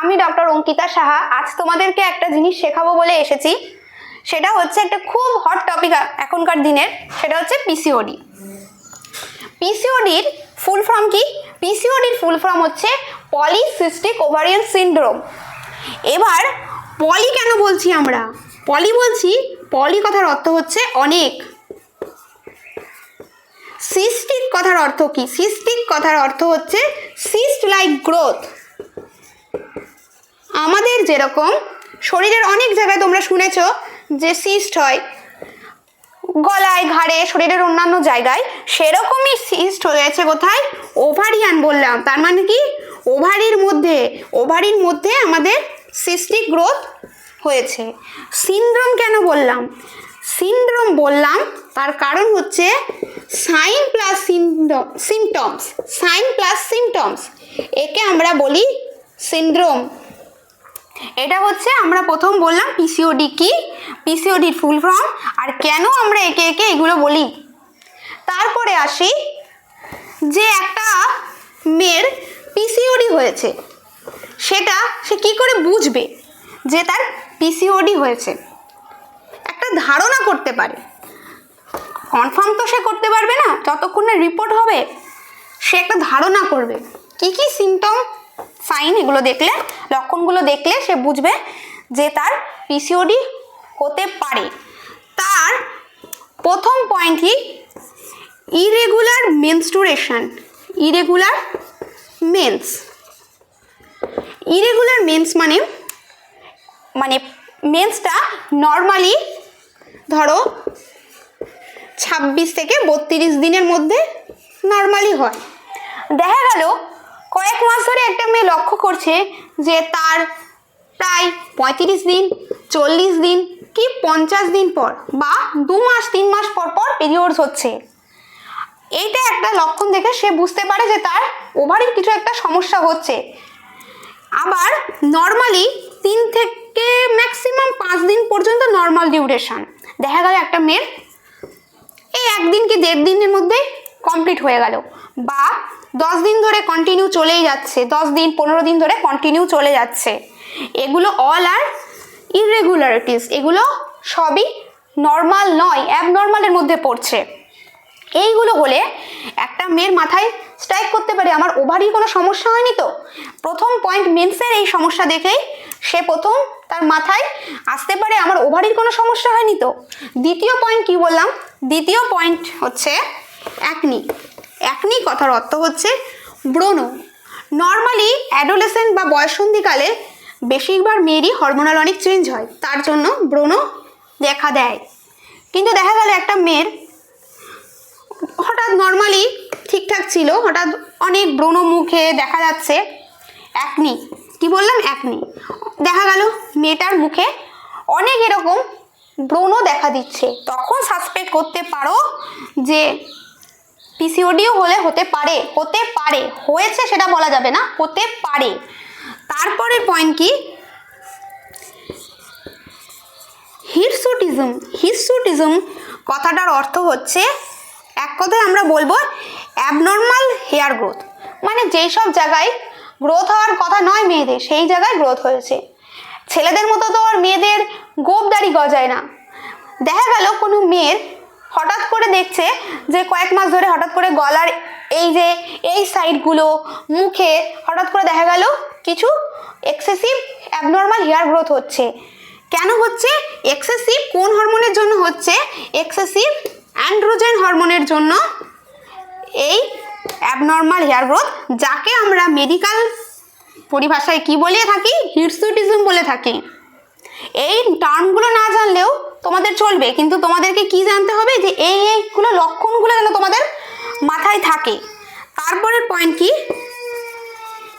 আমি ডক্টর অঙ্কিতা সাহা। আজ তোমাদেরকে একটা জিনিস শেখাবো বলে এসেছি, সেটা হচ্ছে একটা খুব হট টপিক এখনকার দিনের, সেটা হচ্ছে পিসিওডি। পিসিওডির ফুল ফর্ম কি? পিসিওডির ফুল ফর্ম হচ্ছে পলিসিস্টিক ওভারিয়ান সিনড্রোম। এবার পলি কেন বলছি আমরা? পলি বলছি, পলি কথার অর্থ হচ্ছে অনেক। সিস্টিক কথার অর্থ কি? সিস্টিক কথার অর্থ হচ্ছে সিস্ট লাইক গ্রোথ। আমাদের যেরকম শরীরের অনেক জায়গায় তোমরা শুনেছ যে সিস্ট হয়, গলায়, ঘাড়ে, শরীরের অন্যান্য জায়গায়, সেরকমই সিস্ট হয়েছে কোথায়? ওভারিয়ান বললাম। তার মানে কি? ওভারির মধ্যে আমাদের সিস্টিক গ্রোথ হয়েছে। সিনড্রোম কেন বললাম? সিনড্রোম বললাম তার কারণ হচ্ছে sign plus symptoms. Sign plus symptoms, একে আমরা বলি সিনড্রোম। এটা হচ্ছে আমরা প্রথম বললাম পিসিওডি কি, পিসিওডির ফুল ফর্ম, আর কেন আমরা একে একে এগুলো বলি। তারপরে আসি যে একটা মেয়ের পিসিওডি হয়েছে, সেটা সে কি করে বুঝবে যে তার পিসিওডি হয়েছে? একটা ধারণা করতে পারে, কনফার্ম তো সে করতে পারবে না, যতক্ষণ না রিপোর্ট হবে সে একটা ধারণা করবে। কি কি সিমটম, সাইন, এগুলো দেখলে, লক্ষণগুলো দেখলে সে বুঝবে যে তার পিসিওডি হতে পারে। তার প্রথম পয়েন্ট কি? Irregular menstruation. Irregular mens. Irregular mens মানে মেন্সটা নর্মালি ধরো 26 থেকে 32 দিনের মধ্যে নর্মালি হয়। দেখা গেল কয়েক মাস ধরে একটা মেয়ে লক্ষ্য করছে যে তার প্রায় 35 দিন, 40 দিন কি 50 দিন পর বা 2 মাস 3 মাস পর পর পিরিয়ডস হচ্ছে। এইটা একটা লক্ষণ দেখে সে বুঝতে পারে যে তার ওভারির কিছু একটা সমস্যা হচ্ছে। আবার নর্মালি 3 থেকে ম্যাক্সিমাম 5 দিন পর্যন্ত নর্মাল ডিউরেশন। দেখা গেল একটা মেয়ের এই 1 দিন কি 1.5 দিনের মধ্যে কমপ্লিট হয়ে গেল, বা 10 দিন ধরে কন্টিনিউ চলেই যাচ্ছে, 10 দিন 15 দিন ধরে কন্টিনিউ চলে যাচ্ছে। এগুলো অল আর ইররেগুলারিটিস, এগুলো সবই নর্মাল নয়, অ্যাবনর্মালের মধ্যে পড়ছে। এইগুলো হলে একটা মেয়ের মাথায় স্ট্রাইক করতে পারে আমার ওভারির কোনো সমস্যা হয়নি তো। প্রথম পয়েন্ট মেন্সের এই সমস্যা দেখেই সে প্রথম তার মাথায় আসতে পারে আমার ওভারির কোনো সমস্যা হয়নি তো। দ্বিতীয় পয়েন্ট কি বললাম? দ্বিতীয় পয়েন্ট হচ্ছে অ্যাকনি। অ্যাকনি কথার অর্থ হচ্ছে ব্রণ। নর্মালি অ্যাডোলেসেন্ট বা বয়ঃসন্ধিকালে বেশিরভাগ মেয়েরই হরমোনাল অনেক চেঞ্জ হয়, তার জন্য ব্রণ দেখা দেয়। কিন্তু দেখা গেল একটা মেয়ের হঠাৎ নর্মালি ঠিকঠাক ছিল, হঠাৎ অনেক ব্রণ মুখে দেখা যাচ্ছে। অ্যাকনি, কি বললাম? অ্যাকনি। দেখা গেল মেয়েটার মুখে অনেক এরকম ব্রণ দেখা দিচ্ছে, তখন সাসপেক্ট করতে পারো যে পিসিওডিও হলে হতে পারে। হয়েছে সেটা বলা যাবে না, হতে পারে। তারপরের পয়েন্ট কি? হিরসুটিজম। হিরসুটিজম কথাটার অর্থ হচ্ছে, এক কথায় আমরা বলবো অ্যাবনর্মাল হেয়ার গ্রোথ। মানে যেই সব জায়গায় গ্রোথ হওয়ার কথা নয় মেয়েদের, সেই জায়গায় গ্রোথ হয়েছে। ছেলেদের মতো তো আর মেয়েদের গোঁফ দাড়ি গজায় না। দেখা গেল কোনো মেয়ের হঠাৎ করে দেখছে যে কয়েক মাস ধরে হঠাৎ করে গলার এই সাইডগুলো, মুখে হঠাৎ করে দেখা গেল কিছু এক্সেসিভ অ্যাবনর্মাল হেয়ার গ্রোথ হচ্ছে। কেন হচ্ছে? এক্সেসিভ কোন হরমোনের জন্য হচ্ছে? এক্সেসিভ অ্যান্ড্রোজেন হরমোনের জন্য এই অ্যাবনর্মাল হেয়ার গ্রোথ, যাকে আমরা মেডিকেল পরিভাষায় কি বলে থাকি? হিরসুটিজম বলে থাকি। এই টার্মগুলো না জানলেও তোমাদের চলবে, কিন্তু তোমাদেরকে কি জানতে হবে যে এইগুলো লক্ষণগুলো যেন তোমাদের মাথায় থাকে। তারপরের পয়েন্ট কি?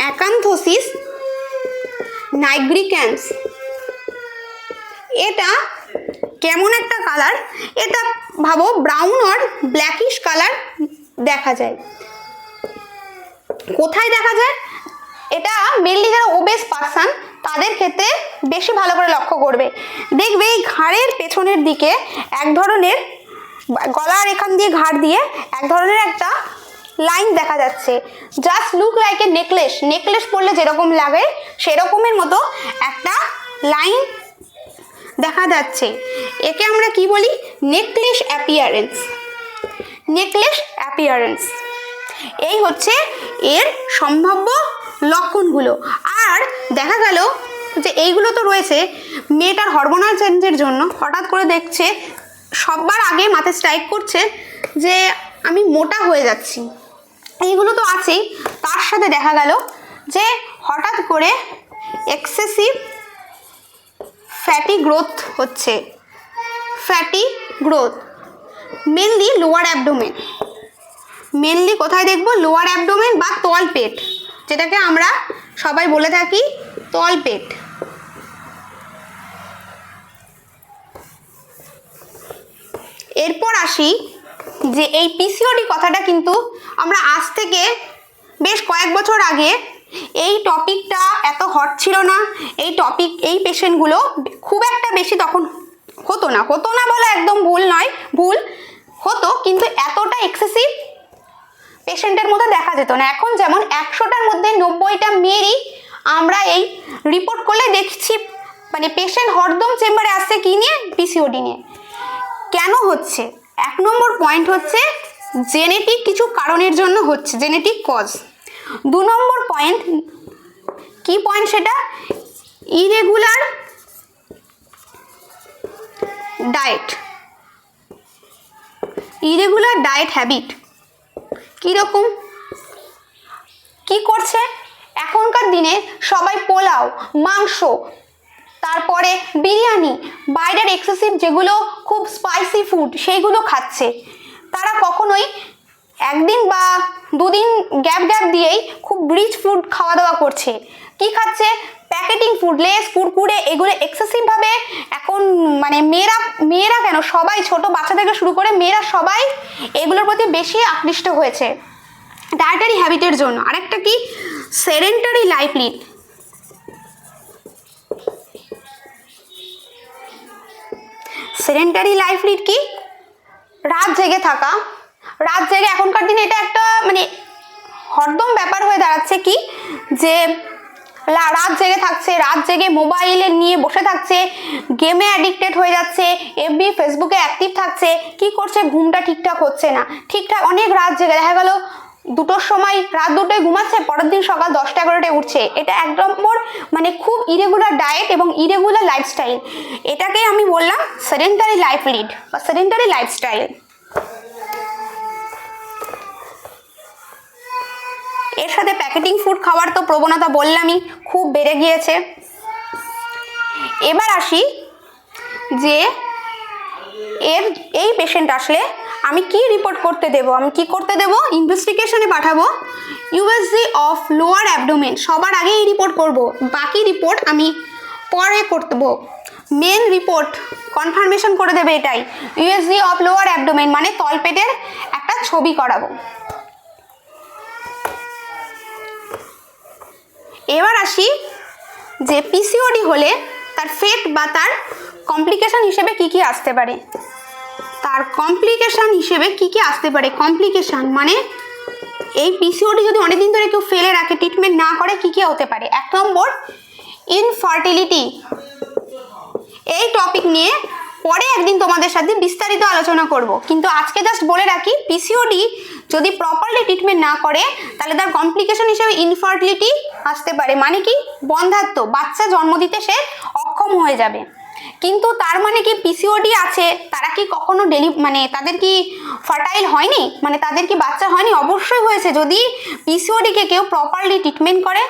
অ্যাকান্থোসিস নাইগ্রিক্যান্স। এটা কেমন একটা কালার? এটা ভাবো ব্রাউন আর ব্ল্যাকিশ কালার দেখা যায়। কোথায় দেখা যায়? এটা মেনলি যারা ওবেস পারসন তাদের ক্ষেত্রে বেশি ভালো করে লক্ষ্য করবে। দেখবে এই ঘাড়ের পেছনের দিকে এক ধরনের, গলার এখান দিয়ে ঘাড় দিয়ে এক ধরনের একটা লাইন দেখা যাচ্ছে। Just look like a necklace. Necklace পরলে যেরকম লাগে সেরকমের মতো একটা লাইন দেখা যাচ্ছে। একে আমরা কি বলি? Necklace appearance. নেকলেস অ্যাপিয়ারেন্স এই হচ্ছে এর সম্ভাব্য লক্ষণগুলো। আর দেখা গেল যে এইগুলো তো রয়েছে, মেয়েটার হরমোনাল চেঞ্জের জন্য হঠাৎ করে দেখছে, সবার আগে মাথায় স্ট্রাইক করছে যে আমি মোটা হয়ে যাচ্ছি, এইগুলো তো আছেই। তার সাথে দেখা গেল যে হঠাৎ করে এক্সেসিভ ফ্যাটি গ্রোথ হচ্ছে। Fatty growth mainly lower abdomen. Mainly কোথায় দেখব? লোয়ার অ্যাবডোমেন বা তলপেট, যেটাকে আমরা সবাই বলে থাকি তলপেট। এরপর আসি যে এই পিসিওডি কথাটা কিন্তু আমরা আজ থেকে বেশ কয়েক বছর আগে এই টপিকটা এত হট ছিল না। এই পেশেন্টগুলো খুব একটা বেশি তখন হতো না বলে একদম ভুল নয়, ভুল হতো, কিন্তু এতটা এক্সেসিভ পেশেন্টের মধ্যে দেখা যেত না। এখন যেমন 100টার মধ্যে 90টা মেয়েরই আমরা এই রিপোর্ট করলে দেখছি মানে পেশেন্ট হরদম চেম্বারে আসছে কি নিয়ে? পিসিওডি নিয়ে। কেন হচ্ছে? 1 নম্বর পয়েন্ট হচ্ছে জেনেটিক কিছু কারণের জন্য হচ্ছে, জেনেটিক কজ। 2 নম্বর পয়েন্ট, কি পয়েন্ট সেটা? Irregular diet. Irregular diet habit কীরকম? কি করছে? এখনকার দিনে সবাই পোলাও, মাংস, তারপরে বিরিয়ানি, বাইরের এক্সেসিভ যেগুলো খুব স্পাইসি ফুড সেইগুলো খাচ্ছে। তারা কখনোই একদিন বা দুদিন গ্যাপ দিয়েই খুব রিচ ফুড খাওয়া দাওয়া করছে। কি খাচ্ছে? প্যাকেটিং ফুড, লেস, কুরকুরে, এগুলো এক্সেসিভভাবে এখন মানে মেয়েরা কেন, সবাই, ছোট বাচ্চা থেকে শুরু করে মেয়েরা সবাই এগুলোর প্রতি বেশি আকৃষ্ট হয়েছে ডায়েটারি হ্যাবিটের জন্য। আরেকটা কি? Sedentary life lead. Sedentary life lead কি? রাত জেগে থাকা। রাত জেগে এখনকার দিনে এটা একটা মানে হরদম ব্যাপার হয়ে দাঁড়াচ্ছে কি, যে রাত জেগে থাকছে, রাত জেগে মোবাইলে নিয়ে বসে থাকছে, গেমে অ্যাডিক্টেড হয়ে যাচ্ছে, এফবি ফেসবুকে অ্যাক্টিভ থাকছে। কি করছে? ঘুমটা ঠিকঠাক হচ্ছে না। ঠিকঠাক অনেক রাত জেগে, দেখা গেল 2টোর সময়, রাত 2টোয় ঘুমাচ্ছে, পরের দিন সকাল 10টা-11টায় উঠছে। এটা এক নম্বর মানে খুব ইরেগুলার ডায়েট এবং ইরেগুলার লাইফস্টাইল। এটাকেই আমি বললাম সেডেন্টারি লাইফ লিড বা সেডেন্টারি লাইফস্টাইল। এর সাথে প্যাকেটিং ফুড খাওয়ার তো প্রবণতা বললামই, খুব বেড়ে গিয়েছে। এবার আসি যে এই পেশেন্ট আসলে আমি কি রিপোর্ট করতে দেব? আমি কি করতে দেব? ইনভেস্টিগেশনে পাঠাবো ইউএসজি অফ লোয়ার অ্যাবডোমেন। সবার আগে এই রিপোর্ট করব, বাকি রিপোর্ট আমি পরে করব। মেন রিপোর্ট কনফার্মেশন করে দেবে এটাই, ইউএসজি অফ লোয়ার অ্যাবডোমেন মানে তলপেটের একটা ছবি করাবো। এবার আসি যে পিসিওডি হলে তার ফেট বা তার কমপ্লিকেশন হিসেবে কি কি আসতে পারে। তার কমপ্লিকেশন হিসেবে কি কি আসতে পারে? কমপ্লিকেশন মানে এই পিসিওডি যদি অনেকদিন ধরে কেউ ফেলে রাখে, ট্রিটমেন্ট না করে, কি কি হতে পারে? 1 নম্বর ইনফার্টিলিটি। এই টপিক নিয়ে পরে একদিন তোমাদের সাথে বিস্তারিত আলোচনা করব, কিন্তু আজকে জাস্ট বলে রাখি পিসিওডি যদি প্রপারলি ট্রিটমেন্ট না করে তাহলে তার কমপ্লিকেশন হিসেবে ইনফার্টিলিটি আসতে পারে। মানে কি? বন্ধ্যাত্ব, বাচ্চা জন্ম দিতে সে অক্ষম হয়ে যাবে। কিন্তু তার মানে কি পিসিওডি আছে তারা কি কখনো মানে তাদের কি ফার্টাইল হয়নি, মানে তাদের কি বাচ্চা হয়নি? অবশ্যই হয়েছে। যদি পিসিওডিকে কেউ প্রপারলি ট্রিটমেন্ট করে,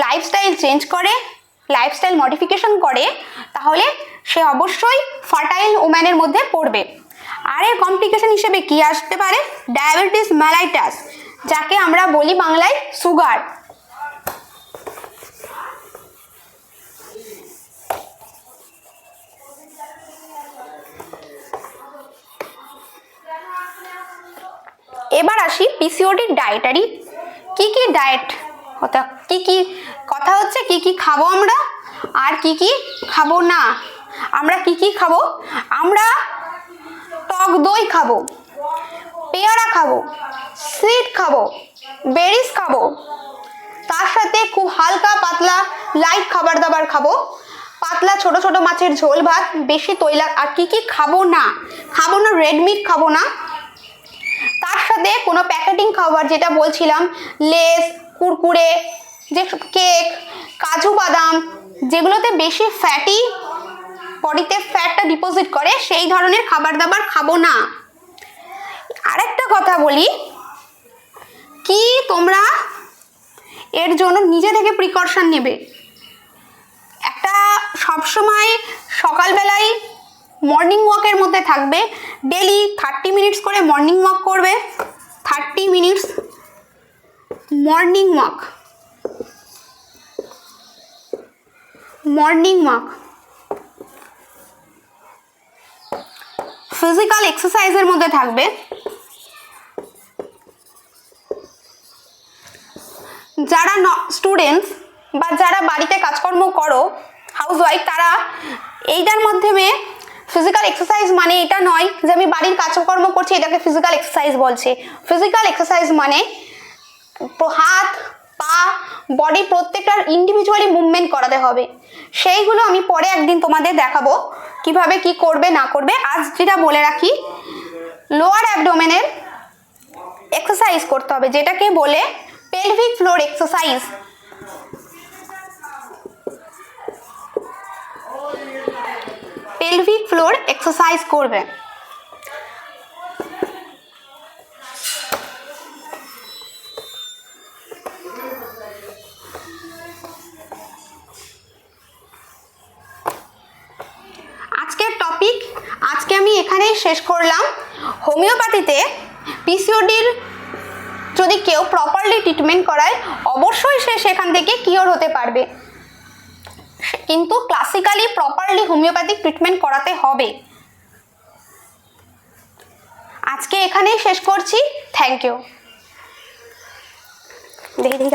লাইফস্টাইল চেঞ্জ করে, লাইফস্টাইল মডিফিকেশন করে, তাহলে সে অবশ্যই ফার্টাইল ওম্যানের মধ্যে পড়বে। আর এর কমপ্লিকেশন হিসেবে কি আসতে পারে? ডায়াবেটিস মেলাইটাস, যাকে আমরা বলি বাংলায় সুগার। এবার আসি পিসিওডির ডায়েটারি কি কি ডায়েট কথা হচ্ছে কি কি খাবো আমরা আর কি কি খাবো না। আমরা কি কি খাবো? আমরা টক দই খাবো, পেয়ারা খাবো, সিড খাবো, বেরিজ খাবো, তার সাথে খুব হালকা পাতলা লাইট খাবার দাবার খাবো, পাতলা ছোট ছোট মাছের ঝোল ভাত, বেশি তৈলাক্ত। আর কি কি খাবো না, রেড মিট খাবো না, তার সাথে কোনো প্যাকেটিং খাবার যেটা বলছিলাম, লেস, কুরকুরে, যে কেক, কাজু বাদাম, যেগুলোতে বেশি ফ্যাটি, বডিতে ফ্যাটটা ডিপোজিট করে, সেই ধরনের খাবার দাবার খাবো না। আরেকটা কথা বলি, কি তোমরা এর জন্য নিজে থেকে প্রিকশন নেবে। একটা সবসময় সকালবেলায় মর্নিং ওয়াকের মধ্যে থাকবে, ডেলি 30 মিনিটস করে মর্নিং ওয়াক করবে, 30 মিনিটস মর্নিং ওয়াক, ফিজিক্যাল এক্সারসাইজের মধ্যে থাকবে। যারা স্টুডেন্টস বা যারা বাড়িতে কাজকর্ম করো, হাউসওয়াইফ, তারা এইটার মাধ্যমে ফিজিক্যাল এক্সারসাইজ মানে এটা নয় যে আমি বাড়ির কাজকর্ম করছি এটাকে ফিজিক্যাল এক্সারসাইজ বলছে। ফিজিক্যাল এক্সারসাইজ মানে হাত, পা, বডি প্রত্যেকটার ইন্ডিভিজুয়ালি মুভমেন্ট করাতে হবে। সেইগুলো আমি পরে একদিন তোমাদের দেখাবো কিভাবে কি করবে না করবে। আজ যেটা বলে রাখি, লোয়ার অ্যাবডোমেনের এক্সারসাইজ করতে হবে, যেটাকে বলে pelvic floor exercise. Pelvic floor exercise করবে। আজকের টপিক আজকে আমি এখানেই শেষ করলাম। হোমিওপ্যাথিতে পিসিওডির যদি কেউ প্রপারলি ট্রিটমেন্ট করায়, অবশ্যই সে সেখান থেকে কিওর হতে পারবে, কিন্তু ক্লাসিক্যালি প্রপারলি হোমিওপ্যাথিক ট্রিটমেন্ট করাতে হবে। আজকে এখানেই শেষ করছি। Thank you. দেখি